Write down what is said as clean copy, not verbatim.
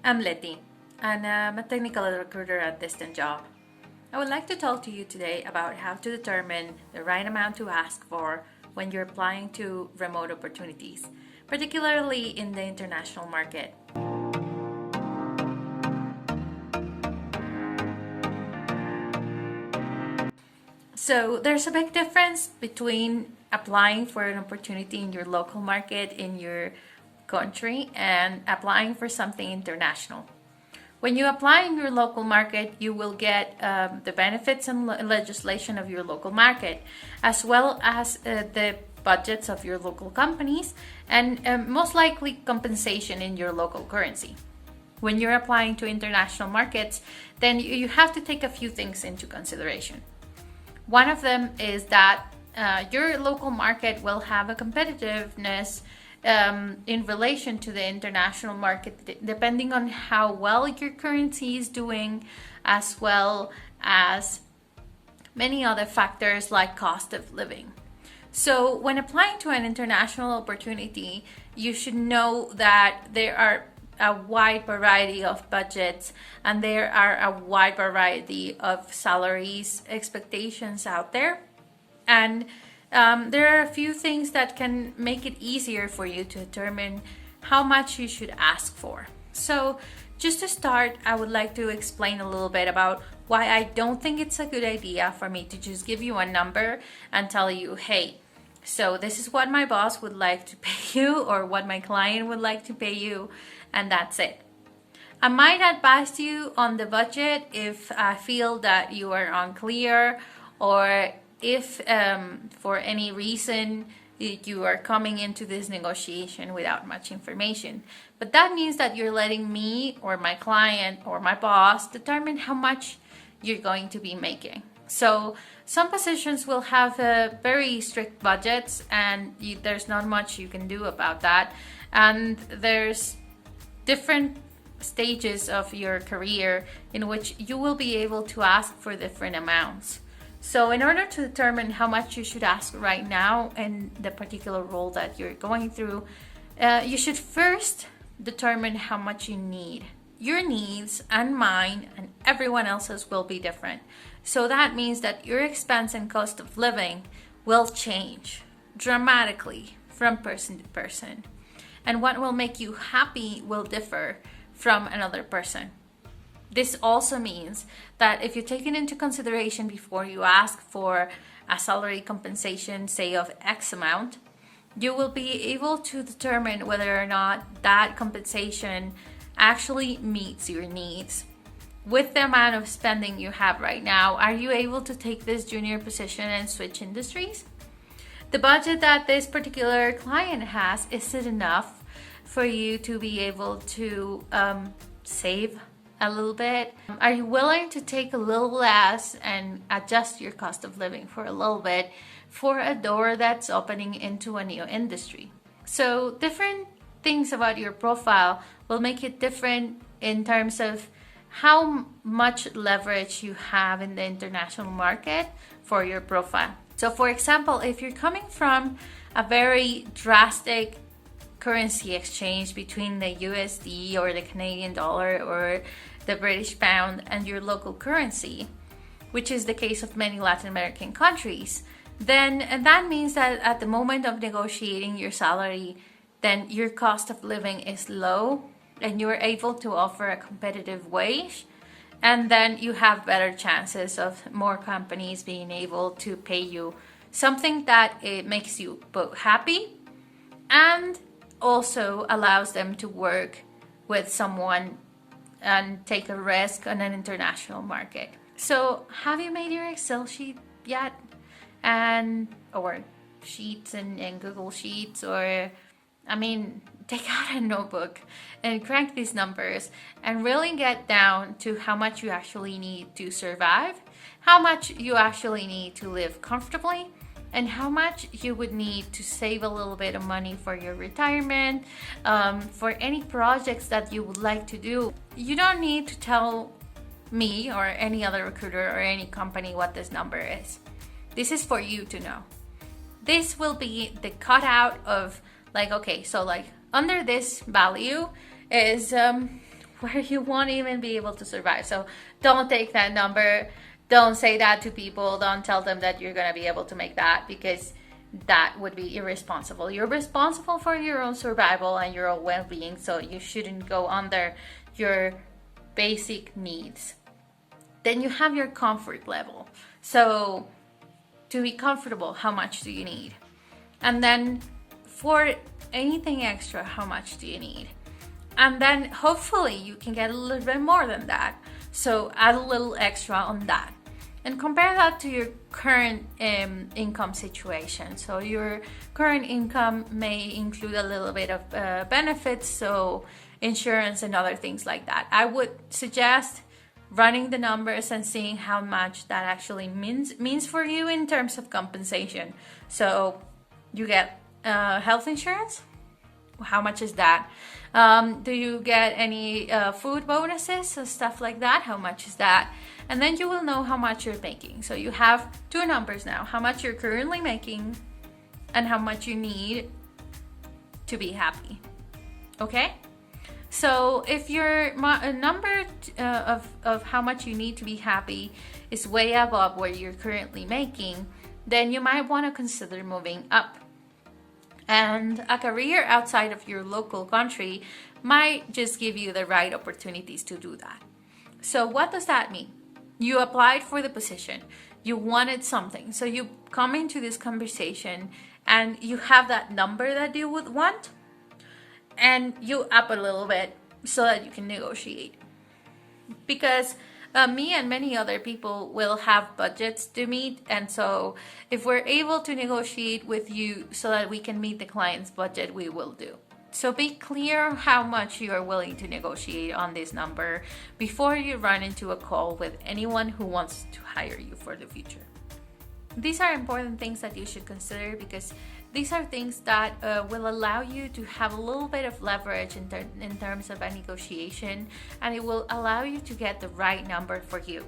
I'm Leti, and I'm a technical recruiter at DistantJob. I would like to talk to you today about how to determine the right amount to ask for when you're applying to remote opportunities, particularly in the international market. So there's a big difference between applying for an opportunity in your local market in your country and applying for something international. When you apply in your local market, you will get the benefits and legislation of your local market, as well as the budgets of your local companies, and most likely compensation in your local currency. When you're applying to international markets, then you have to take a few things into consideration. One of them is that your local market will have a competitiveness in relation to the international market, depending on how well your currency is doing, as well as many other factors like cost of living. So when applying to an international opportunity, you should know that there are a wide variety of budgets and there are a wide variety of salaries expectations out there. And there are a few things that can make it easier for you to determine how much you should ask for. So just to start, I would like to explain a little bit about why I don't think it's a good idea for me to just give you a number and tell you, hey, so this is what my boss would like to pay you or what my client would like to pay you, and that's it. I might advise you on the budget if I feel that you are unclear, or if for any reason you are coming into this negotiation without much information. But that means that you're letting me or my client or my boss determine how much you're going to be making. So some positions will have very strict budgets, and there's not much you can do about that. And there's different stages of your career in which you will be able to ask for different amounts. So in order to determine how much you should ask right now in the particular role that you're going through, you should first determine how much you need. Your needs and mine and everyone else's will be different. So that means that your expense and cost of living will change dramatically from person to person. And what will make you happy will differ from another person. This also means that if you take it into consideration before you ask for a salary compensation, say of X amount, you will be able to determine whether or not that compensation actually meets your needs. With the amount of spending you have right now, are you able to take this junior position and switch industries? The budget that this particular client has, is it enough for you to be able to save a little bit? Are you willing to take a little less and adjust your cost of living for a little bit for a door that's opening into a new industry? So different things about your profile will make it different in terms of how much leverage you have in the international market for your profile. So for example, if you're coming from a very drastic currency exchange between the USD or the Canadian dollar or the British pound and your local currency, which is the case of many Latin American countries, then that means that at the moment of negotiating your salary, then your cost of living is low and you're able to offer a competitive wage, and then you have better chances of more companies being able to pay you something that it makes you both happy and also allows them to work with someone and take a risk on an international market. So have you made your Excel sheet yet? Or sheets and Google Sheets, or take out a notebook and crank these numbers and really get down to how much you actually need to survive, how much you actually need to live comfortably, and how much you would need to save a little bit of money for your retirement, for any projects that you would like to do. You don't need to tell me or any other recruiter or any company what this number is. This is for you to know. This will be the cutout of under this value is where you won't even be able to survive. So don't take that number. Don't say that to people. Don't tell them that you're going to be able to make that, because that would be irresponsible. You're responsible for your own survival and your own well-being, so you shouldn't go under your basic needs. Then you have your comfort level. So to be comfortable, how much do you need? And then for anything extra, how much do you need? And then hopefully you can get a little bit more than that. So add a little extra on that. And compare that to your current income situation. So your current income may include a little bit of benefits, so insurance and other things like that. I would suggest running the numbers and seeing how much that actually means for you in terms of compensation. So you get health insurance. How much is that? Do you get any food bonuses or stuff like that? How much is that? And then you will know how much you're making. So you have two numbers now: how much you're currently making and how much you need to be happy. Okay? So if your number of how much you need to be happy is way above what you're currently making, then you might want to consider moving up. And a career outside of your local country might just give you the right opportunities to do that. So what does that mean? You applied for the position, you wanted something, so you come into this conversation and you have that number that you would want, and you up a little bit so that you can negotiate. Because me and many other people will have budgets to meet, and so if we're able to negotiate with you so that we can meet the client's budget, we will do. So be clear how much you are willing to negotiate on this number before you run into a call with anyone who wants to hire you for the future. These are important things that you should consider, because these are things that will allow you to have a little bit of leverage in terms of a negotiation, and it will allow you to get the right number for you.